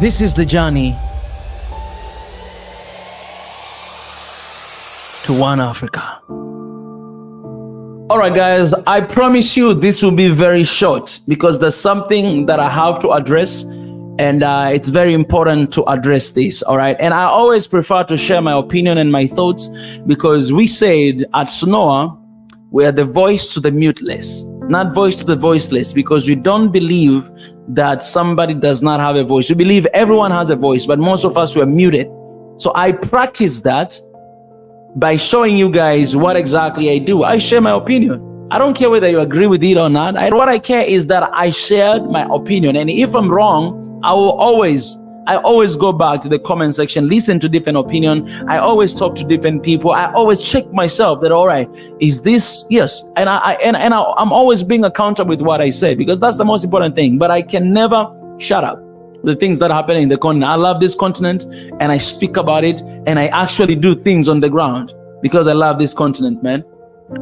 This is the journey to one Africa. All right, guys, I promise you this will be very short because there's something that I have to address, and it's very important to address this. All right. And I always prefer to share my opinion and my thoughts because we said at SNOA, we are the voice to the muteless, not voice to the voiceless, because we don't believe that somebody does not have a voice. We believe everyone has a voice, but most of us were muted. So I practice that by showing you guys what exactly I do. I share my opinion. I don't care whether you agree with it or not. What I care is that I shared my opinion. And if I'm wrong, I always go back to the comment section, listen to different opinion. I always talk to different people. I always check myself that, all right, is this, yes. And I'm always being accountable with what I say, because that's the most important thing. But I can never shut up the things that happen in the continent. I love this continent and I speak about it, and I actually do things on the ground because I love this continent, man.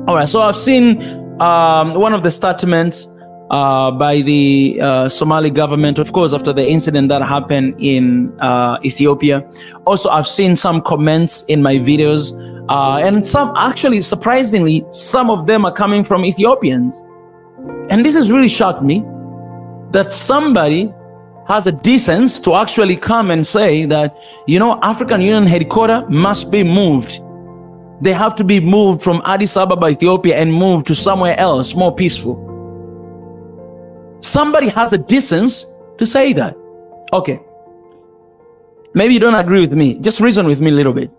All right, so I've seen one of the statements by the Somali government, of course, after the incident that happened in Ethiopia. Also, I've seen some comments in my videos, and some, actually, surprisingly, some of them are coming from Ethiopians. And this has really shocked me, that somebody has a decency to actually come and say that, you know, African Union headquarters must be moved. They have to be moved from Addis Ababa, Ethiopia, and moved to somewhere else, more peaceful. Somebody has a decency to say that. Okay. Maybe you don't agree with me. Just reason with me a little bit.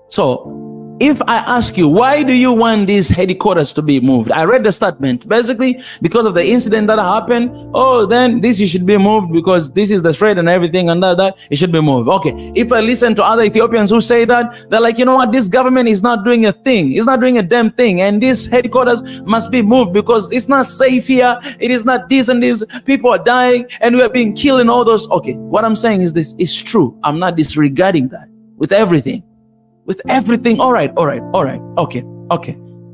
So, if I ask you, why do you want these headquarters to be moved? I read the statement. Basically, because of the incident that happened, oh, then this should be moved because this is the threat and everything, and that it should be moved. Okay. If I listen to other Ethiopians who say that, they're like, you know what, this government is not doing a thing. It's not doing a damn thing. And this headquarters must be moved because it's not safe here. It is not this and this. People are dying and we are being killed and all those. Okay. What I'm saying is this is true. I'm not disregarding that with everything. With everything, all right, okay.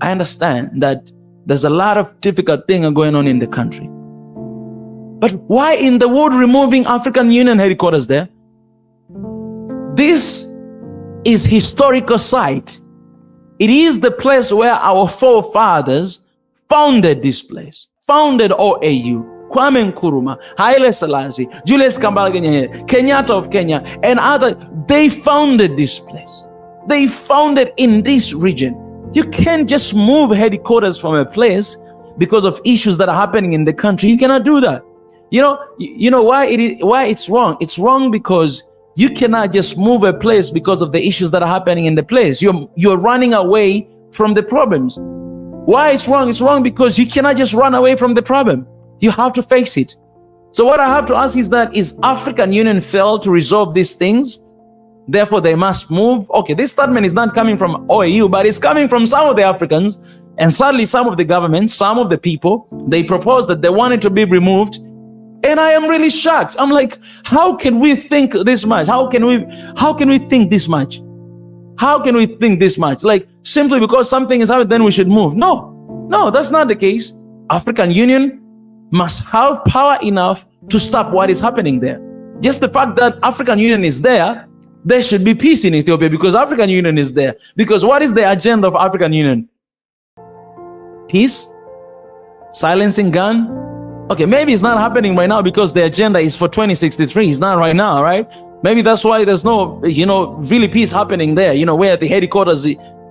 I understand that there's a lot of difficult things going on in the country. But why in the world removing African Union headquarters there? This is historical site. It is the place where our forefathers founded this place, founded OAU. Kwame Nkrumah, Haile Selassie, Julius Kambarage Nyerere, Kenyatta of Kenya, and other, they founded this place. They founded in this region. You can't just move headquarters from a place because of issues that are happening in the country. You cannot do that. You know why it's wrong? It's wrong because you cannot just move a place because of the issues that are happening in the place. You're running away from the problems. Why it's wrong? It's wrong because you cannot just run away from the problem. You have to face it. So what I have to ask is that, is African Union failed to resolve these things? Therefore, they must move. Okay, this statement is not coming from OAU, but it's coming from some of the Africans, and sadly, some of the governments, some of the people, they proposed that they wanted to be removed. And I am really shocked. I'm like, how can we think this much? How can we think this much? How can we think this much? Like, simply because something is happening, then we should move. No, that's not the case. African Union must have power enough to stop what is happening there. Just the fact that African Union is there should be peace in Ethiopia because African Union is there. Because what is the agenda of African Union? Peace? Silencing gun? Okay, maybe it's not happening right now because the agenda is for 2063. It's not right now, right? Maybe that's why there's no, really peace happening there, where the headquarters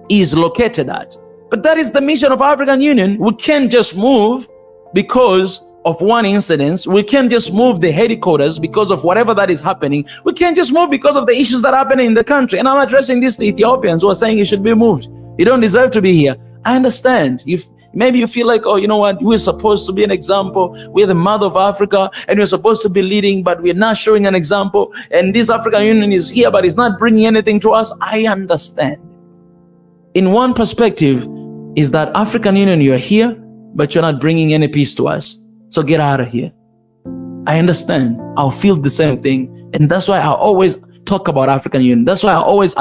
is located at. But that is the mission of African Union. We can't just move because of one incident. We can't just move the headquarters because of whatever that is happening. We can't just move because of the issues that are happening in the country. And I'm addressing this to Ethiopians who are saying it should be moved. You don't deserve to be here. I understand. Maybe you feel like, oh, you know what? We're supposed to be an example. We're the mother of Africa and we're supposed to be leading, but we're not showing an example. And this African Union is here, but it's not bringing anything to us. I understand. In one perspective is that African Union, you're here, but you're not bringing any peace to us. So get out of here. I understand. I'll feel the same thing. And that's why I always talk about African Union. That's why I always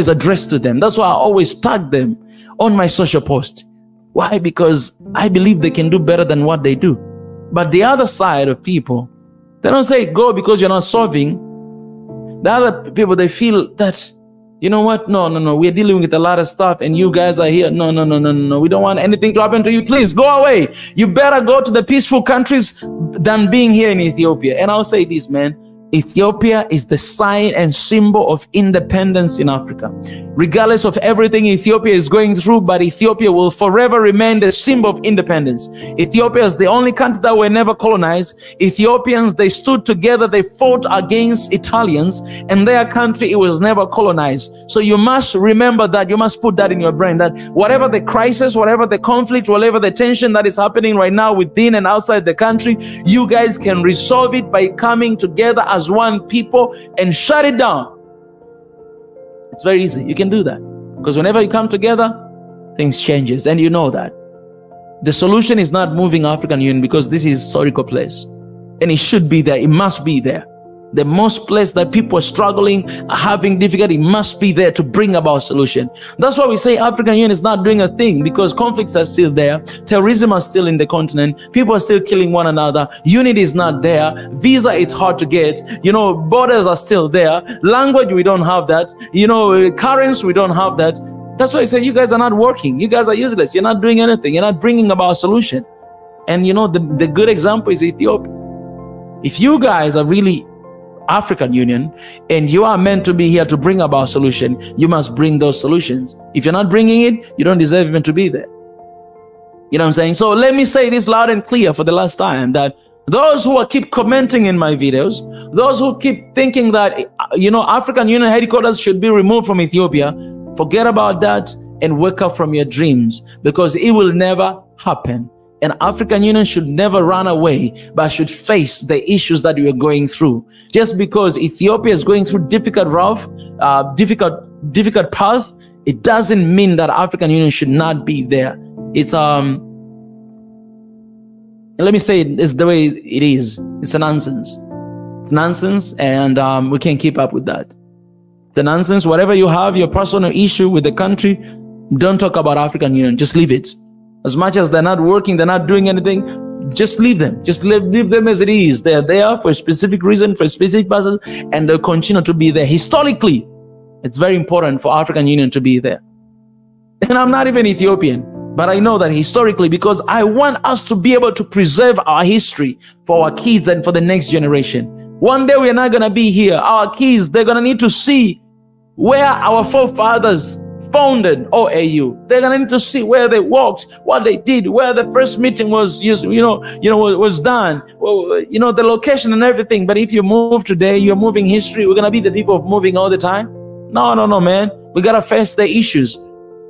address to them. That's why I always tag them on my social post. Why? Because I believe they can do better than what they do. But the other side of people, They don't say go because you're not solving. The other people, they feel that, you know what? No, we're dealing with a lot of stuff and you guys are here. No. We don't want anything to happen to you. Please go away. You better go to the peaceful countries than being here in Ethiopia. And I'll say this, man. Ethiopia is the sign and symbol of independence in Africa. Regardless of everything Ethiopia is going through, but Ethiopia will forever remain the symbol of independence. Ethiopia is the only country that were never colonized. Ethiopians, they stood together, they fought against Italians, and their country, it was never colonized. So you must remember that, you must put that in your brain, that whatever the crisis, whatever the conflict, whatever the tension that is happening right now within and outside the country, you guys can resolve it by coming together as one people and shut it down. It's very easy. You can do that because whenever you come together, things changes, and you know that the solution is not moving African Union because this is a historical place and it should be there. It must be there. The most place that people are struggling, are having difficulty, must be there to bring about solution. That's why we say African Union is not doing a thing, because conflicts are still there. Terrorism is still in the continent. People are still killing one another. Unity is not there. Visa, it's hard to get. You know, borders are still there. Language, we don't have that. You know, currency, we don't have that. That's why I say you guys are not working. You guys are useless. You're not doing anything. You're not bringing about a solution. And you know, the good example is Ethiopia. If you guys are really African Union and you are meant to be here to bring about solution, you must bring those solutions. If you're not bringing it, you don't deserve even to be there. You know what I'm saying? So let me say this loud and clear for the last time, that those who keep commenting in my videos, those who keep thinking that, you know, African Union headquarters should be removed from Ethiopia, forget about that and wake up from your dreams, because it will never happen. And African Union should never run away, but should face the issues that we are going through. Just because Ethiopia is going through difficult path, it doesn't mean that African Union should not be there. It's let me say it's the way it is. It's a nonsense. It's nonsense, and we can't keep up with that. It's a nonsense. Whatever you have, your personal issue with the country, don't talk about African Union. Just leave it. As much as they're not working, they're not doing anything, just leave them. Just leave them as it is. They're there for a specific reason, for a specific person, and they'll continue to be there. Historically, it's very important for African Union to be there. And I'm not even Ethiopian, but I know that historically, because I want us to be able to preserve our history for our kids and for the next generation. One day we're not going to be here. Our kids, they're going to need to see where our forefathers founded OAU. They're gonna need to see where they walked, what they did, where the first meeting was, was done, you know, the location and everything. But if you move today, you're moving history. We're gonna be the people of moving all the time. No, man. We gotta face the issues.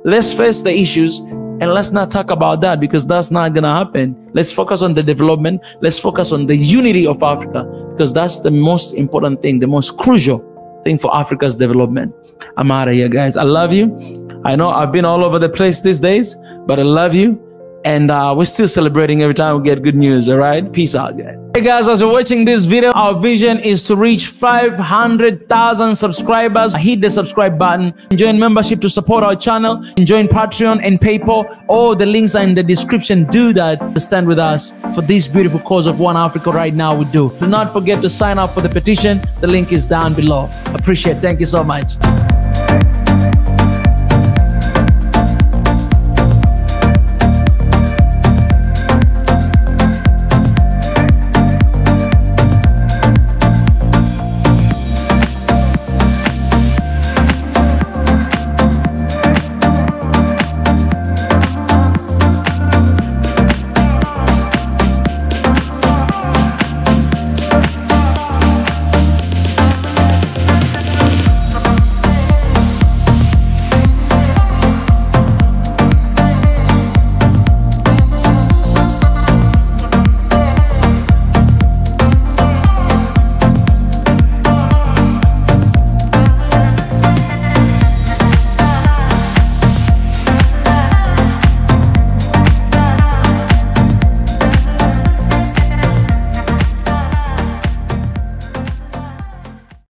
Let's face the issues, and let's not talk about that, because that's not gonna happen. Let's focus on the development. Let's focus on the unity of Africa, because that's the most important thing, the most crucial thing for Africa's development. I'm out of here, guys. I love you. I know I've been all over the place these days, but I love you. And we're still celebrating every time we get good news. All right. Peace out, guys. Hey guys, as you're watching this video, our vision is to reach 500,000 subscribers. Hit the subscribe button. Join membership to support our channel. Join Patreon and PayPal. All the links are in the description. Do that to stand with us for this beautiful cause of One Africa right now. We do not forget to sign up for the petition. The link is down below. Appreciate it. Thank you so much.